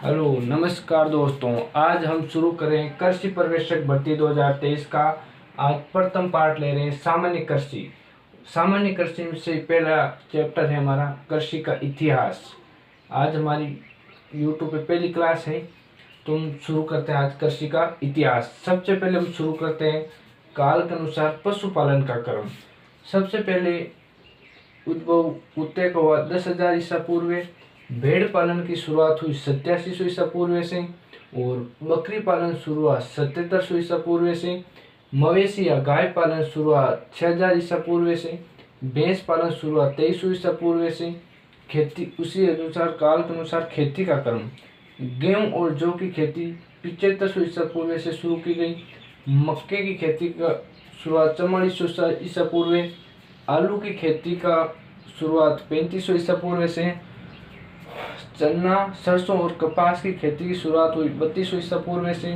Hello नमस्कार दोस्तों, आज हम शुरू करें कृषि पर्यवेक्षक भर्ती 2023 का। आज प्रथम पार्ट ले रहे हैं सामान्य कृषि। सामान्य कृषि में से पहला चैप्टर है हमारा कृषि का इतिहास। आज हमारी यूट्यूब पे पहली क्लास है, तो हम शुरू करते हैं आज कृषि का इतिहास। सबसे पहले हम शुरू करते हैं काल के अनुसार पशुपालन का क्रम। सबसे पहले उद्भव उत्तक हुआ 10,000 ईसा पूर्व। भेड़ पालन की शुरुआत हुई 8700 ईसा पूर्व से और बकरी पालन शुरू हुआ 7700 ईसा पूर्व से। मवेशी या गाय पालन शुरू हुआ 6000 ईसा पूर्व से। भैंस पालन शुरू हुआ 2300 ईसा पूर्व से। खेती उसी अनुसार काल के अनुसार खेती का क्रम। गेहूं और जौ की खेती 7500 ईसा पूर्व से शुरू की गई। मक्के की खेती का शुरुआत 4400 ईसा पूर्व। आलू की खेती का शुरुआत 3500 ईसा पूर्व से। चना, सरसों और कपास की खेती की शुरुआत हुई 3200 ईसा पूर्व से।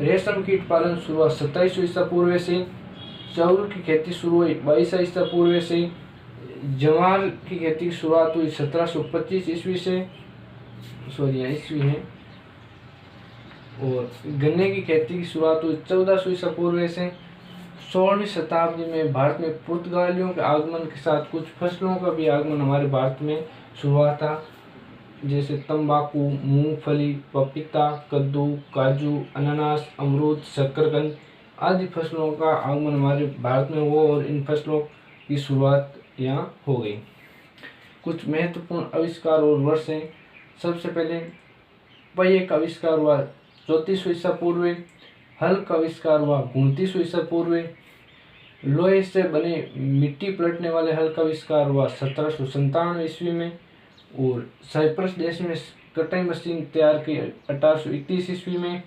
रेशम कीट पालन शुरू हुआ 2700 ईसा पूर्व से। चावल की खेती शुरू हुई 2200 ईसा पूर्व से। ज्वार की खेती की शुरुआत हुई 1725 ईस्वी से, ईस्वी है। और गन्ने की खेती की शुरुआत हुई 1400 ईसा पूर्व से। 16वीं शताब्दी में भारत में पुर्तगालियों के आगमन के साथ कुछ फसलों का भी आगमन हमारे भारत में शुरू हुआ था, जैसे तंबाकू, मूंगफली, पपीता, कद्दू, काजू, अनानास, अमरूद, शकरकंद आदि फसलों का आगमन हमारे भारत में हुआ और इन फसलों की शुरुआत यहाँ हो गई। कुछ महत्वपूर्ण आविष्कार और वर्ष हैं। सबसे पहले पहिए का आविष्कार हुआ 3400 ईसा पूर्व। हल का आविष्कार हुआ 2900 ईसा पूर्व। लोहे से बने मिट्टी पलटने वाले हल का आविष्कार हुआ 1797 ईस्वी में। और साइप्रस देश में कटाई मशीन तैयार की 1831 ईस्वी में।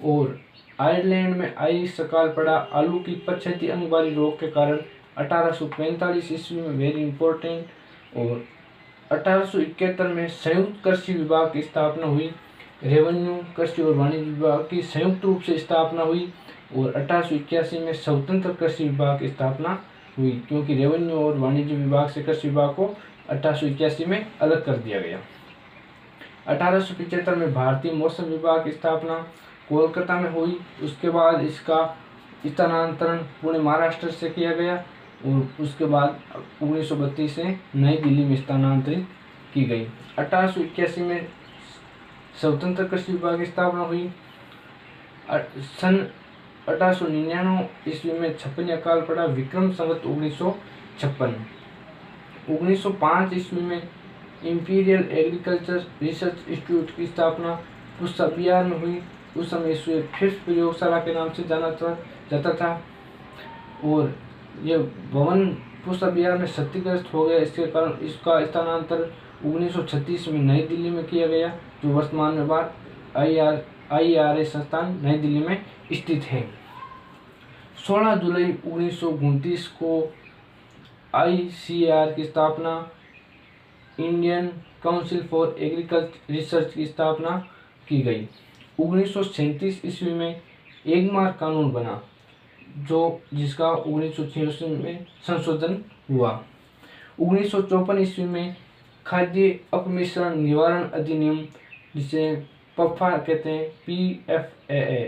और आयरलैंड में आइस अकाल पड़ा आलू की पछेती अंगबारी रोग के कारण 1845 ईस्वी में, वेरी इंपॉर्टेंट। और 1871 में संयुक्त कृषि विभाग की स्थापना हुई। रेवेन्यू, कृषि और वाणिज्य विभाग की संयुक्त रूप से स्थापना हुई। और 1881 में स्वतंत्र कृषि विभाग की स्थापना हुई, क्योंकि रेवेन्यू और वाणिज्य विभाग से कृषि विभाग को 1881 में अलग कर दिया गया। 1875 में भारतीय मौसम विभाग की स्थापना कोलकाता में हुई। उसके बाद इसका स्थानांतरण पुणे महाराष्ट्र से किया गया और उसके बाद 1932 से नई दिल्ली में स्थानांतरित की गई। 1881 में स्वतंत्र कृषि विभाग की स्थापना हुई। सन 1899 ईस्वी में 56 अकाल पड़ा, विक्रम संवत 1956। 1905 ईस्वी में इंपीरियल एग्रीकल्चर रिसर्च इंस्टीट्यूट की स्थापना पुष्पा बिहार में हुई। उस समय इसे फिफ्थ प्रयोगशाला के नाम से जाना जाता था। और यह भवन पुष्पा बिहार में क्षतिग्रस्त हो गया, इसके कारण इसका स्थानांतरण 1936 में नई दिल्ली में किया गया, जो वर्तमान में बाद IRA संस्थान नई दिल्ली में स्थित है। 16 जुलाई 1929 को ICAR की स्थापना, Indian council for agriculture research की स्थापना की गई। 1937 ईस्वी में एगमार कानून बना, जिसका 1986 में संशोधन हुआ। 1954 ईस्वी में खाद्य अपमिश्रण निवारण अधिनियम, जिसे पफा कहते हैं, PFAA।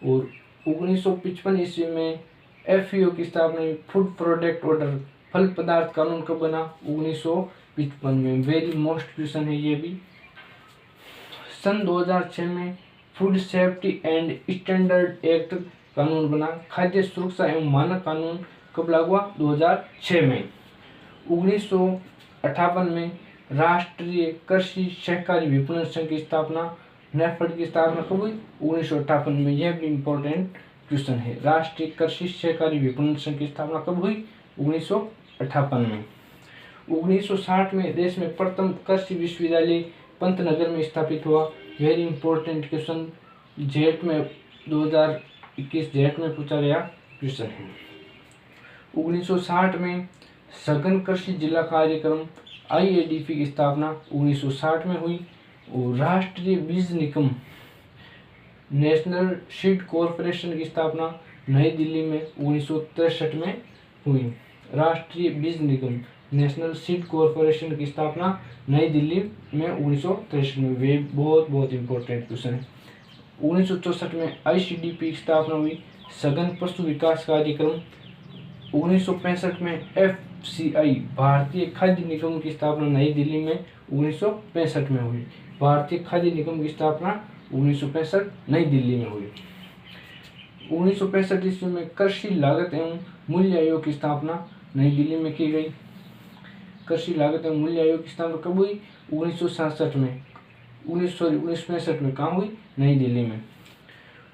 और 1955 ईस्वी में FAO की स्थापना हुई। फूड प्रोडक्ट ऑर्डर, फल पदार्थ कानून कब बना? 1955 में। वेरी मोस्ट क्वेश्चन है ये भी। सन 2006 में food safety and standard act कानून बना। खाद्य सुरक्षा एवं मानक कानून कब लागू हुआ? 2006 में। 1958 में राष्ट्रीय कृषि सहकारी विपणन संघ की स्थापना, NAFED की स्थापना कब हुई? 1958 में। यह भी इम्पोर्टेंट क्वेश्चन है। राष्ट्रीय कृषि सहकारी विपणन संघ की स्थापना कब हुई? 1958 में। 1960 में देश में प्रथम कृषि विश्वविद्यालय पंतनगर में स्थापित हुआ। वेरी इंपॉर्टेंट क्वेश्चन, जेट में 2021 जेट में पूछा गया क्वेश्चन है। 1960 में सघन कृषि जिला कार्यक्रम IADP की स्थापना 1960 में हुई। और राष्ट्रीय बीज निगम, नेशनल सीड कॉरपोरेशन की स्थापना नई दिल्ली में 1963 में हुई। राष्ट्रीय बीज निगम नेशनल सीड कॉरपोरेशन की स्थापना नई दिल्ली में 1963 में। वे बहुत बहुत इंपॉर्टेंट क्वेश्चन है। 1964 में ICDP की स्थापना हुई, सघन पशु विकास कार्यक्रम। 1965 में FCI भारतीय खाद्य निगम की स्थापना नई दिल्ली में 1965 में हुई। भारतीय खाद्य निगम की स्थापना 1965 नई दिल्ली में हुई। 1965 ईस्वी में कृषि लागत एवं मूल्य आयोग की स्थापना नई दिल्ली में की गई। कृषि लागत एवं मूल्य आयोग की स्थापना कब हुई? 1967 में 1965 में कहाँ हुई? नई दिल्ली में।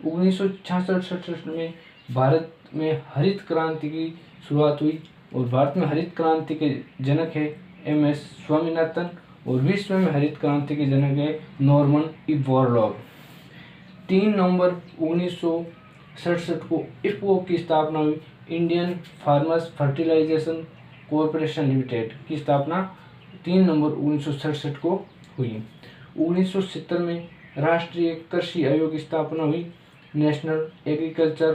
1966 में भारत में हरित क्रांति की शुरुआत हुई और भारत में हरित क्रांति के जनक है MS स्वामीनाथन और विश्व में हरित क्रांति के जनक है नॉर्मन ई बोरलॉग। 3 नवंबर 1967 को IFFCO की स्थापना हुई, Indian farmers fertilisation corporation limited की स्थापना 3 नवंबर 1967 को हुई। 1970 में राष्ट्रीय कृषि आयोग की स्थापना हुई, नेशनल एग्रीकल्चर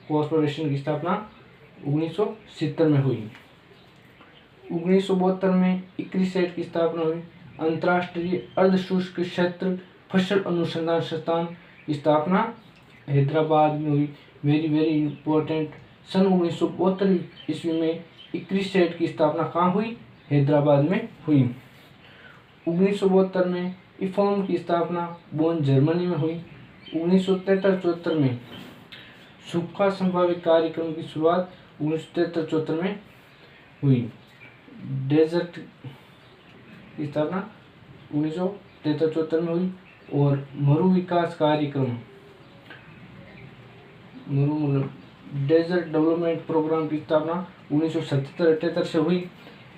कॉरपोरेशन की स्थापना 1970 में हुई। 1972 में ICRISAT की स्थापना हुई, अंतर्राष्ट्रीय अर्धशुष्क क्षेत्र फसल अनुसंधान संस्थान की स्थापना हैदराबाद में हुई। Very very important. सन 1972 ईस्वी में ICRISAT की स्थापना कहाँ हुई? हैदराबाद में हुई। 1972 में IFFOM की स्थापना बोन जर्मनी में हुई। 1973-74 में सूखा संभावित कार्यक्रम की शुरुआत 1973-74 में हुई। डेजर्ट की स्थापना 1973-74 में हुई और मरु विकास कार्यक्रम डेजर्ट डेवलपमेंट प्रोग्राम की स्थापना 1977-78 से हुई।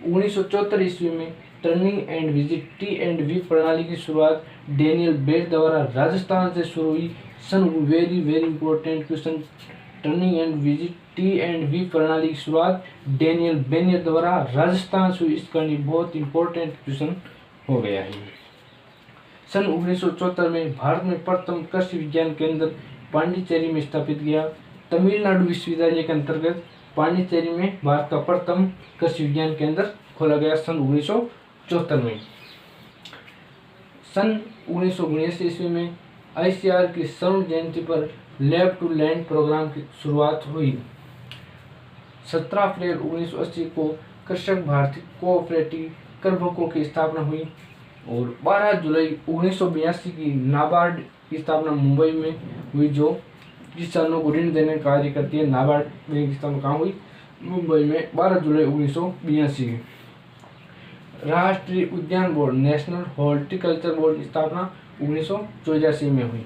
1974 ईस्वी में टर्निंग एंड विजिट T&V प्रणाली की शुरुआत डेनियल बेट द्वारा राजस्थान से शुरू हुई। सन very very important question. Training and visit T&V प्रणाली की शुरुआत डेनियल बेनियर द्वारा राजस्थान से हुई। इसका बहुत इंपॉर्टेंट क्वेश्चन हो गया है। सन 1974 में भारत में प्रथम कृषि विज्ञान केंद्र पांडिचेरी में स्थापित किया। तमिलनाडु विश्वविद्यालय के अंतर्गत पांडिचेरी में भारत का प्रथम कृषि विज्ञान केंद्र खोला गया सन 1974 में। सन 1979 ईस्वी में ICAR की स्वर्ण जयंती पर लैब टू लैंड प्रोग्राम की शुरुआत हुई। 17 अप्रैल 1980 को कृषक भारती कोऑपरेटिव करबको की स्थापना हुई और 12 जुलाई 1982 की नाबार्ड की स्थापना मुंबई में हुई, जो किसानों को ऋण देने का कार्य करती है। नाबार्ड बैंक की स्थापना कहाँ हुई? मुंबई में 12 जुलाई 1982। राष्ट्रीय उद्यान बोर्ड नेशनल हॉर्टिकल्चर बोर्ड की स्थापना 1984 में हुई।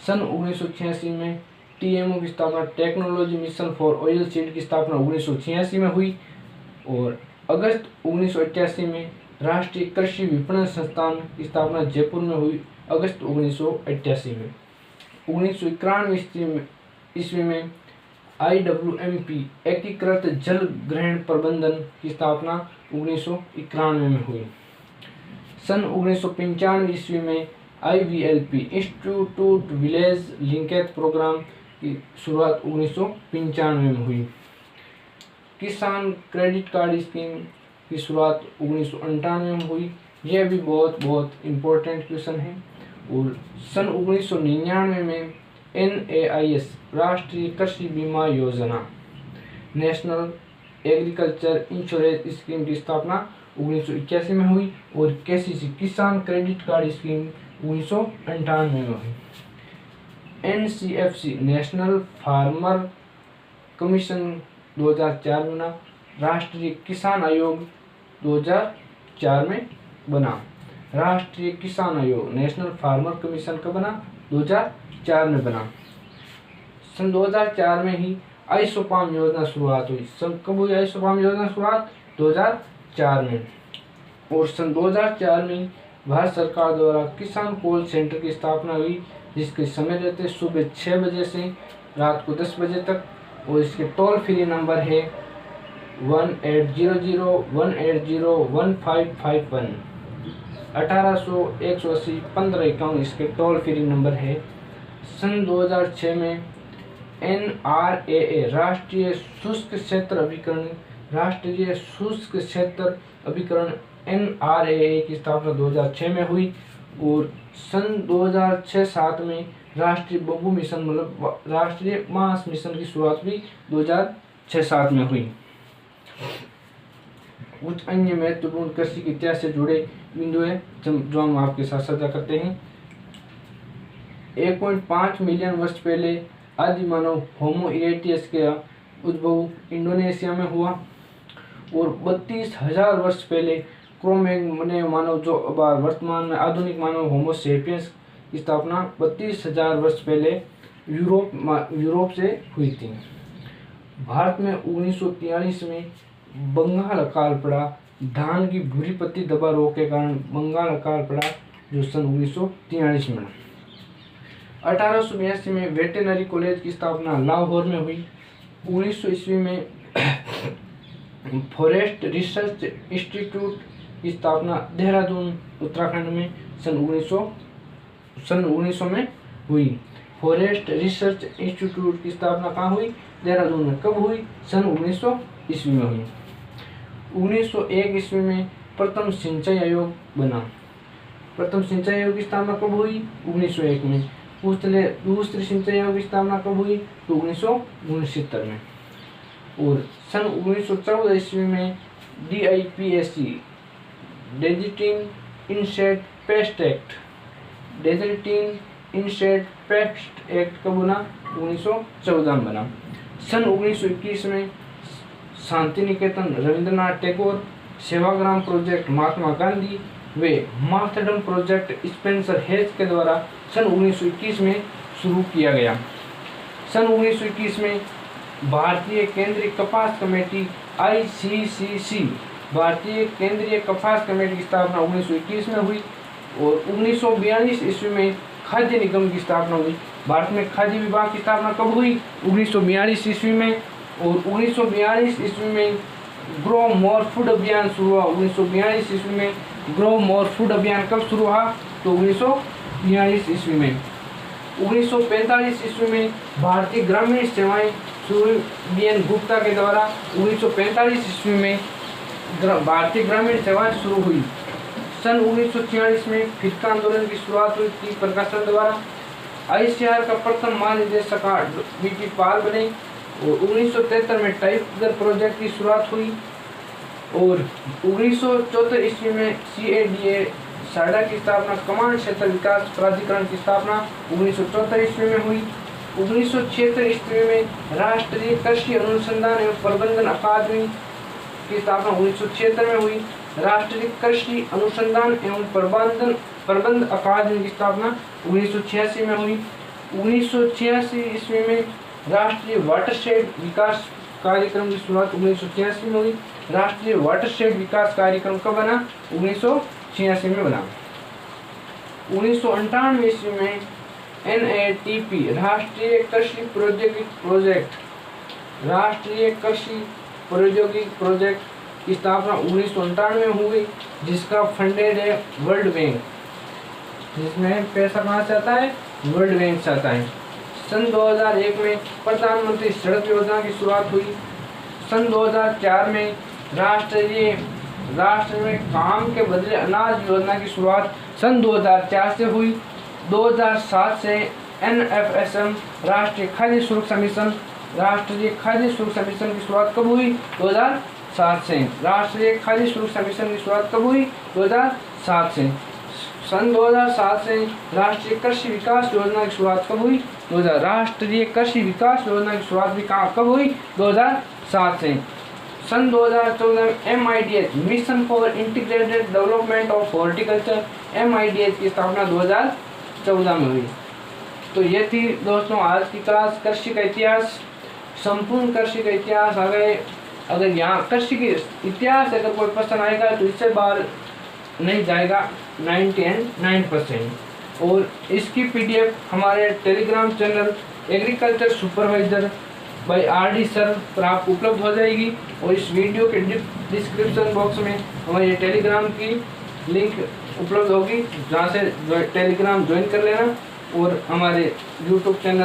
सन 1986 में TMO की स्थापना technology mission for oil seed की स्थापना 1986 में हुई और अगस्त 1988 में राष्ट्रीय कृषि विपणन संस्थान की स्थापना जयपुर में हुई अगस्त 1988 में। 1991 ईस्वी में IWMP एकीकृत जल ग्रहण प्रबंधन की स्थापना 1991 में हुई। सन 1995 ईस्वी में IVLP institute village linkage programme की शुरुआत 1995 में हुई। किसान क्रेडिट कार्ड स्कीम की शुरुआत 1998 में हुई। यह भी बहुत बहुत इम्पोर्टेंट क्वेश्चन है। और सन 1999 में NAIS राष्ट्रीय कृषि बीमा योजना नेशनल एग्रीकल्चर इंश्योरेंस स्कीम की स्थापना 1981 में हुई और KCC किसान क्रेडिट कार्ड स्कीम 1998 में हुई। NCFC नेशनल फार्मर कमीशन 2004 में बना। राष्ट्रीय किसान आयोग 2004 में बना। राष्ट्रीय किसान आयोग नेशनल फार्मर कमीशन कब बना? 2004 में बना। सन 2004 में ही आइसोपाम योजना शुरुआत हुई। सन कब हुई आइसोपाम योजना शुरुआत? 2004 में। और सन 2004 में भारत सरकार द्वारा किसान कॉल सेंटर की स्थापना हुई, जिसके समय रहते सुबह 6 बजे से रात को 10 बजे तक और इसके टोल फ्री नंबर है 1800-180-1551 1800-180-1551 इसके टोल फ्री नंबर है। सन 2006 में NRAA राष्ट्रीय शुष्क क्षेत्र अभिकरण राष्ट्रीय शुष्क क्षेत्र अभिकरण NRAA की स्थापना 2006 में हुई और सन 2006-07 में राष्ट्रीय बंबू मिशन मतलब राष्ट्रीय बांस मिशन की शुरुआत भी 2006-07 में हुई। कुछ अन्य महत्वपूर्ण कृषि के इतिहास से जुड़े बिंदु है जो हम आपके साथ साझा करते हैं। 1.5 मिलियन वर्ष पहले आदि मानव होमो इरेक्टस का उद्भव इंडोनेशिया में हुआ और 32,000 वर्ष पहले क्रो-मैग्नोन मानव जो वर्तमान में आधुनिक मानव होमो सेपियंस की स्थापना 32,000 वर्ष पहले यूरोप से हुई थी। भारत में 1943 में बंगाल अकाल पड़ा। धान की भूरी पत्ती दबा रोग के कारण बंगाल अकाल पड़ा जो सन 1943 में। 1882 में वेटेनरी कॉलेज की स्थापना लाहौर में हुई। 1900 ईस्वी में फॉरेस्ट रिसर्च इंस्टीट्यूट की स्थापना देहरादून उत्तराखंड में सन 1900 में हुई। फॉरेस्ट रिसर्च इंस्टीट्यूट की स्थापना कहाँ हुई? देहरादून में। कब हुई? सन 1900 ईस्वी में हुई। 1901 ईस्वी में प्रथम सिंचाई आयोग बना। प्रथम सिंचाई आयोग की स्थापना कब हुई? 1901 में। दूसरी सिंचाई आयोग की स्थापना कब हुई? तो 1969 में। और सन 1914 ईस्वी में DIPSC डेजर्टीन इंसेक्ट पेस्ट एक्ट कब बना? 1914 में बना। सन 1921 में शांति निकेतन रविंद्रनाथ टैगोर, सेवाग्राम प्रोजेक्ट महात्मा गांधी व मार्थडम प्रोजेक्ट स्पेंसर हेज के द्वारा सन 1921 में शुरू किया गया। सन 1921 में भारतीय केंद्रीय कपास कमेटी ICCC भारतीय केंद्रीय कपास कमेटी की स्थापना 1921 में हुई और 1942 ईस्वी में खाद्य निगम की स्थापना हुई। भारत में खाद्य विभाग की स्थापना कब हुई? 1942 ईस्वी में। और 1942 ईस्वी में ग्रो मोर फूड अभियान शुरू हुआ। 1942 ईस्वी में ग्रो मोर फूड अभियान कब शुरू हुआ? तो 1942 ईस्वी में। 1945 ईस्वी में भारतीय ग्रामीण सेवाएं शुरू BN गुप्ता के द्वारा 1945 ईस्वी में भारतीय ग्रामीण सेवाएं शुरू हुई। सन 1946 में फिरका आंदोलन की शुरुआत हुई थी प्रकाशन द्वारा। ICAR का प्रथम महानिदेशक BT पाल बने और 1973 में टाइगर प्रोजेक्ट की शुरुआत हुई और 1974 ईस्वी में CADA साडा की स्थापना, कमांड क्षेत्र विकास प्राधिकरण की स्थापना 1974 ईस्वी में हुई। 1976 ईस्वी में राष्ट्रीय कृषि अनुसंधान एवं प्रबंधन अकादमी की स्थापना 1976 में हुई। राष्ट्रीय कृषि अनुसंधान एवं प्रबंध अकादमी की स्थापना 1986 में हुई। 1986 ईस्वी में राष्ट्रीय वाटरशेड विकास कार्यक्रम की शुरुआत 1986 में हुई। राष्ट्रीय वाटरशेड विकास कार्यक्रम कब बना? 1986 में बना। 1998 ईस्वी में NATP राष्ट्रीय कृषि प्रौद्योगिकी प्रोजेक्ट की स्थापना 1998 में हुई जिसका फंडेड है वर्ल्ड बैंक, जिसमें पैसा कहाँ से आता है? वर्ल्ड बैंक से आता है। सन 2001 में प्रधानमंत्री सड़क योजना की शुरुआत हुई। सन 2004 में राष्ट्र में काम के बदले अनाज योजना की शुरुआत सन 2004 से हुई। 2007 से NFSM राष्ट्रीय खाद्य सुरक्षा मिशन की शुरुआत कब हुई? 2007 से। राष्ट्रीय खाद्य सुरक्षा मिशन की शुरुआत कब हुई? 2007 से। सन 2007 से राष्ट्रीय कृषि विकास योजना की शुरुआत कब हुई? राष्ट्रीय कृषि विकास योजना की शुरुआत भी कब हुई? 2007 से। सन 2014 में MIDH mission for integrated development of horticulture MIDH की स्थापना 2014 में हुई। तो ये थी दोस्तों आज की क्लास कृषि का इतिहास, संपूर्ण कृषि का इतिहास। अगर यहाँ कृषि के इतिहास अगर कोई प्रश्न आएगा तो इससे बाहर नहीं जाएगा 99%। और इसकी PDF हमारे Telegram channel agriculture supervisor by RD sir पर आपको उपलब्ध हो जाएगी। और इस वीडियो के डिस्क्रिप्शन बॉक्स में हमारे टेलीग्राम की लिंक उपलब्ध होगी, जहाँ से टेलीग्राम ज्वाइन कर लेना और हमारे YouTube चैनल